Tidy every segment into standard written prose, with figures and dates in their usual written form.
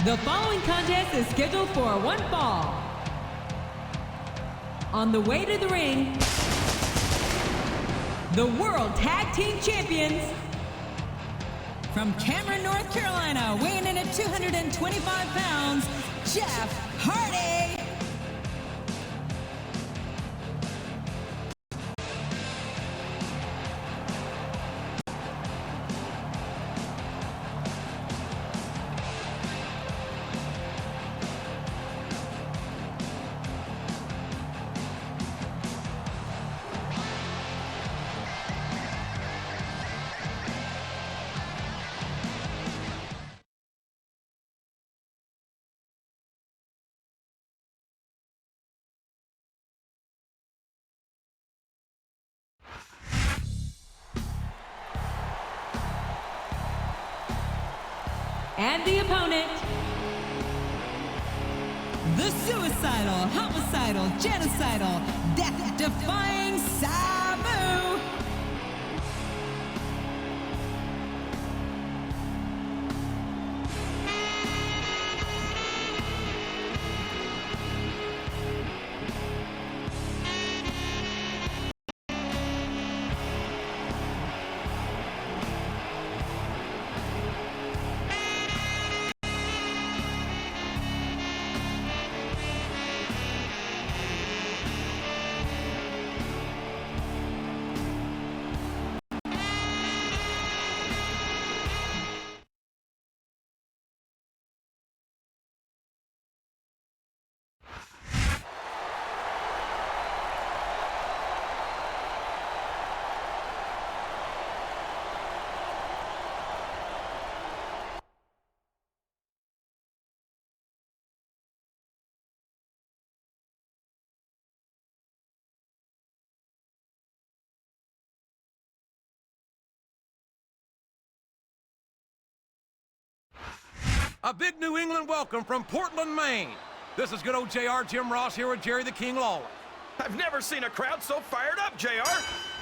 The following contest is scheduled for one fall. On the way to the ring, the World Tag Team Champions, from Cameron, North Carolina, weighing in at 225 pounds, Jeff Hardy. And the opponent, the suicidal, homicidal, genocidal, death-defying Sabu. A big New England welcome from Portland, Maine. This is good old JR, Jim Ross here with Jerry the King Lawler. I've never seen a crowd so fired up, JR.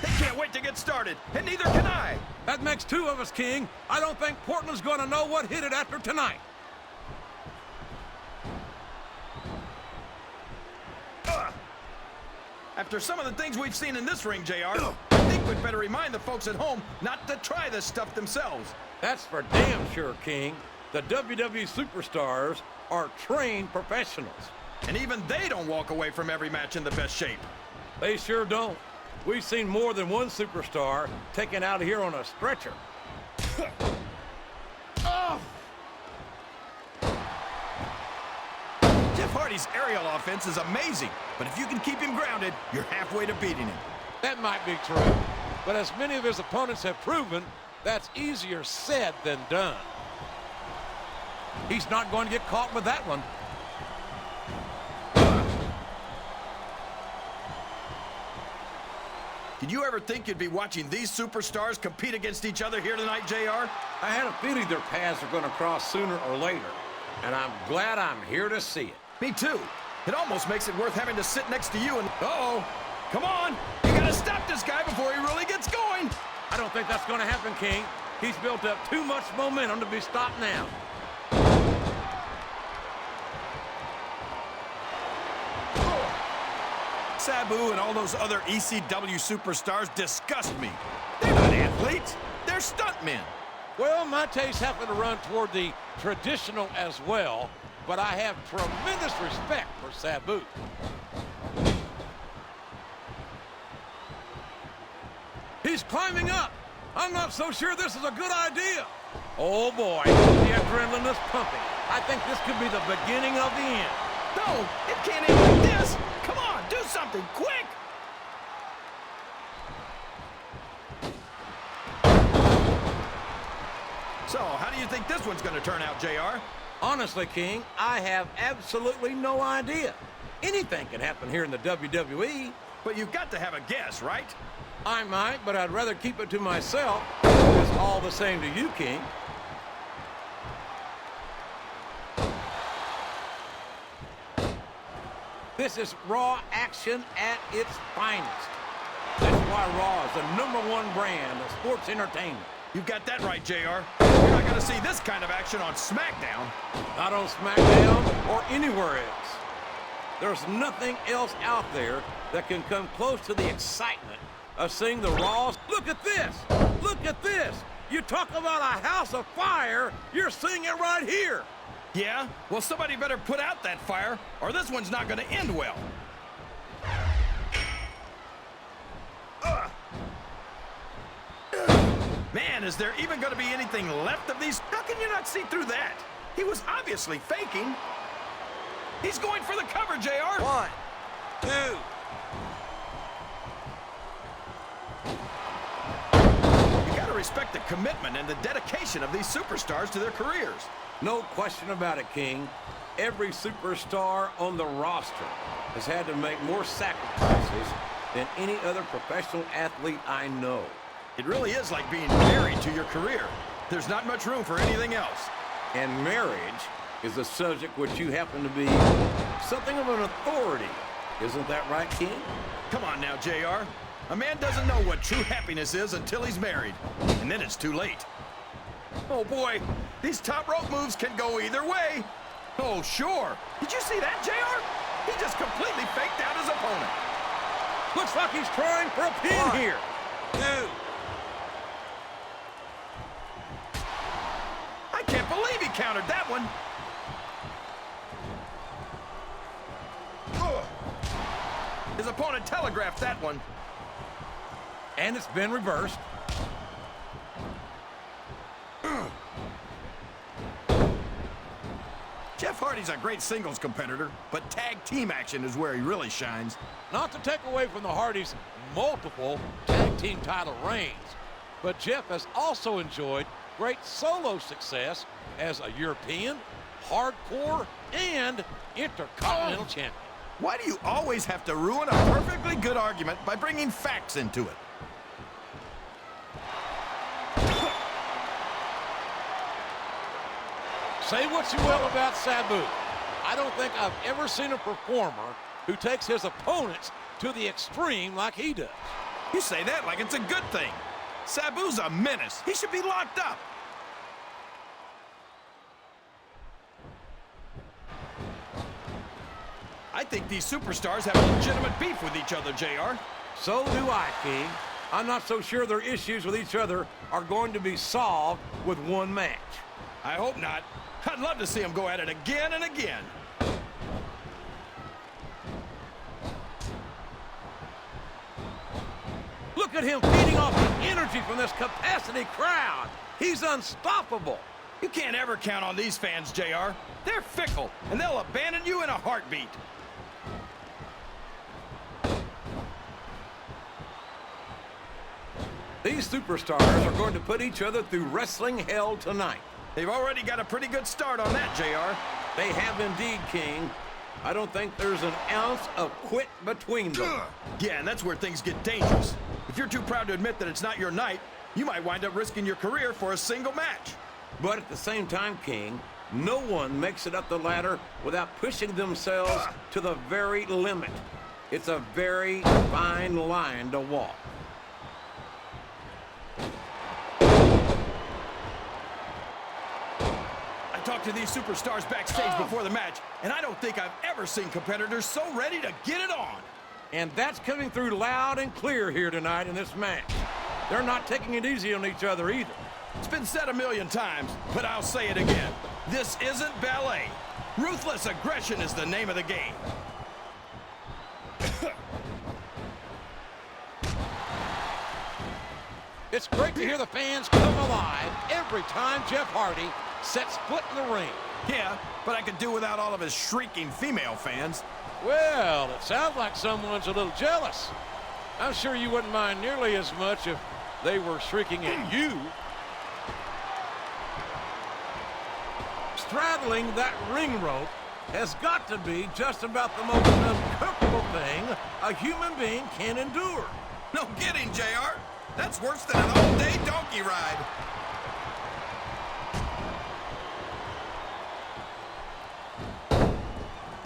They can't wait to get started, and neither can I. That makes two of us, King. I don't think Portland's going to know what hit it after tonight. After some of the things we've seen in this ring, JR, I think we'd better remind the folks at home not to try this stuff themselves. That's for damn sure, King. The WWE superstars are trained professionals. And even they don't walk away from every match in the best shape. They sure don't. We've seen more than one superstar taken out of here on a stretcher. Oh! Jeff Hardy's aerial offense is amazing, but if you can keep him grounded, you're halfway to beating him. That might be true, but as many of his opponents have proven, that's easier said than done. He's not going to get caught with that one. Did you ever think you'd be watching these superstars compete against each other here tonight, JR? I had a feeling their paths are going to cross sooner or later, and I'm glad I'm here to see it. Me too. It almost makes it worth having to sit next to you and... Uh-oh. Come on. You gotta stop this guy before he really gets going. I don't think that's going to happen, King. He's built up too much momentum to be stopped now. Sabu and all those other ECW superstars disgust me. They're not athletes. They're stuntmen. Well, my tastes happen to run toward the traditional as well, but I have tremendous respect for Sabu. He's climbing up. I'm not so sure this is a good idea. Oh, boy, the adrenaline is pumping. I think this could be the beginning of the end. No, it can't end like this. Come on, do something, quick! So, how do you think this one's going to turn out, JR? Honestly, King, I have absolutely no idea. Anything can happen here in the WWE. But you've got to have a guess, right? I might, but I'd rather keep it to myself. It's all the same to you, King. This is Raw action at its finest. That's why Raw is the #1 brand of sports entertainment. You've got that right, JR. You're not going going to see this kind of action on SmackDown. Not on SmackDown or anywhere else. There's nothing else out there that can come close to the excitement of seeing the Raws. Look at this! Look at this! You talk about a house of fire, you're seeing it right here! Yeah? Well, somebody better put out that fire, or this one's not going to end well. Man, is there even going to be anything left of these? How can you not see through that? He was obviously faking. He's going for the cover, JR. 1, 2. You gotta respect the commitment and the dedication of these superstars to their careers. No question about it, King. Every superstar on the roster has had to make more sacrifices than any other professional athlete I know. It really is like being married to your career. There's not much room for anything else. And marriage is a subject which you happen to be something of an authority. Isn't that right, King? Come on now, JR. A man doesn't know what true happiness is until he's married. And then it's too late. Oh boy, these top rope moves can go either way. Oh sure. Did you see that, JR? He just completely faked out his opponent. Looks like he's trying for a pin 1, here. 2. I can't believe he countered that one. His opponent telegraphed that one. And it's been reversed. Jeff Hardy's a great singles competitor, but tag team action is where he really shines. Not to take away from the Hardys' multiple tag team title reigns, but Jeff has also enjoyed great solo success as a European, hardcore, and intercontinental champion. Why do you always have to ruin a perfectly good argument by bringing facts into it? Say what you will about Sabu. I don't think I've ever seen a performer who takes his opponents to the extreme like he does. You say that like it's a good thing. Sabu's a menace. He should be locked up. I think these superstars have legitimate beef with each other, JR. So do I, King. I'm not so sure their issues with each other are going to be solved with one match. I hope not. I'd love to see them go at it again and again. Look at him feeding off the energy from this capacity crowd. He's unstoppable. You can't ever count on these fans, JR. They're fickle, and they'll abandon you in a heartbeat. These superstars are going to put each other through wrestling hell tonight. They've already got a pretty good start on that, JR. They have indeed, King. I don't think there's an ounce of quit between them. Yeah, and that's where things get dangerous. If you're too proud to admit that it's not your night, you might wind up risking your career for a single match. But at the same time, King, no one makes it up the ladder without pushing themselves to the very limit. It's a very fine line to walk. I talked to these superstars backstage before the match, and I don't think I've ever seen competitors so ready to get it on. And that's coming through loud and clear here tonight in this match. They're not taking it easy on each other either. It's been said a million times, but I'll say it again. This isn't ballet. Ruthless aggression is the name of the game. It's great to hear the fans come alive every time Jeff Hardy sets foot in the ring. Yeah, but I could do without all of his shrieking female fans. Well, it sounds like someone's a little jealous. I'm sure you wouldn't mind nearly as much if they were shrieking at you. Straddling that ring rope has got to be just about the most uncomfortable thing a human being can endure. No kidding, JR. That's worse than an all-day donkey ride.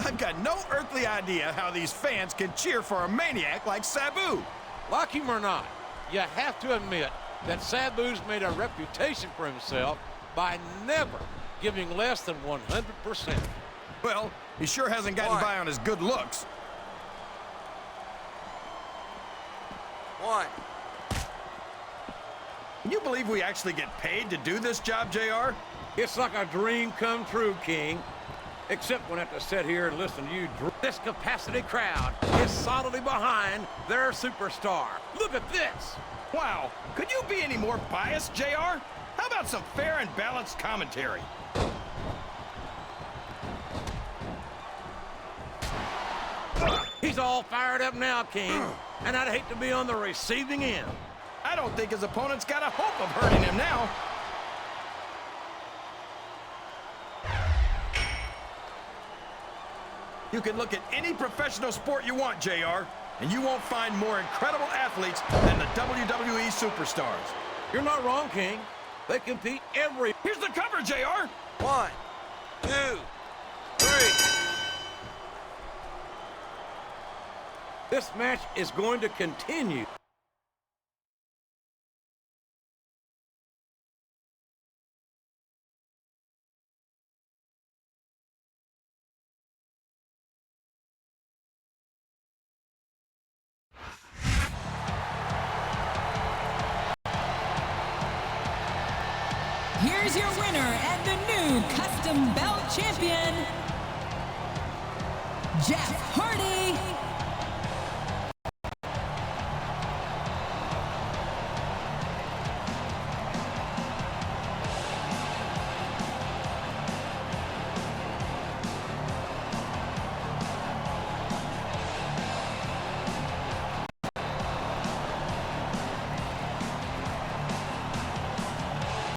I've got no earthly idea how these fans can cheer for a maniac like Sabu. Like him or not, you have to admit that Sabu's made a reputation for himself by never giving less than 100%. Well, he sure hasn't gotten by on his good looks. One. Can you believe we actually get paid to do this job, JR? It's like a dream come true, King. Except when I have to sit here and listen to you. This capacity crowd is solidly behind their superstar. Look at this. Wow, could you be any more biased, JR? How about some fair and balanced commentary? He's all fired up now, King, and I'd hate to be on the receiving end. I don't think his opponent's got a hope of hurting him now. You can look at any professional sport you want, JR, and you won't find more incredible athletes than the WWE superstars. You're not wrong, King. They compete every... Here's the cover, JR. 1, 2, 3. This match is going to continue. Here's your winner and the new custom belt champion, Jeff Hardy.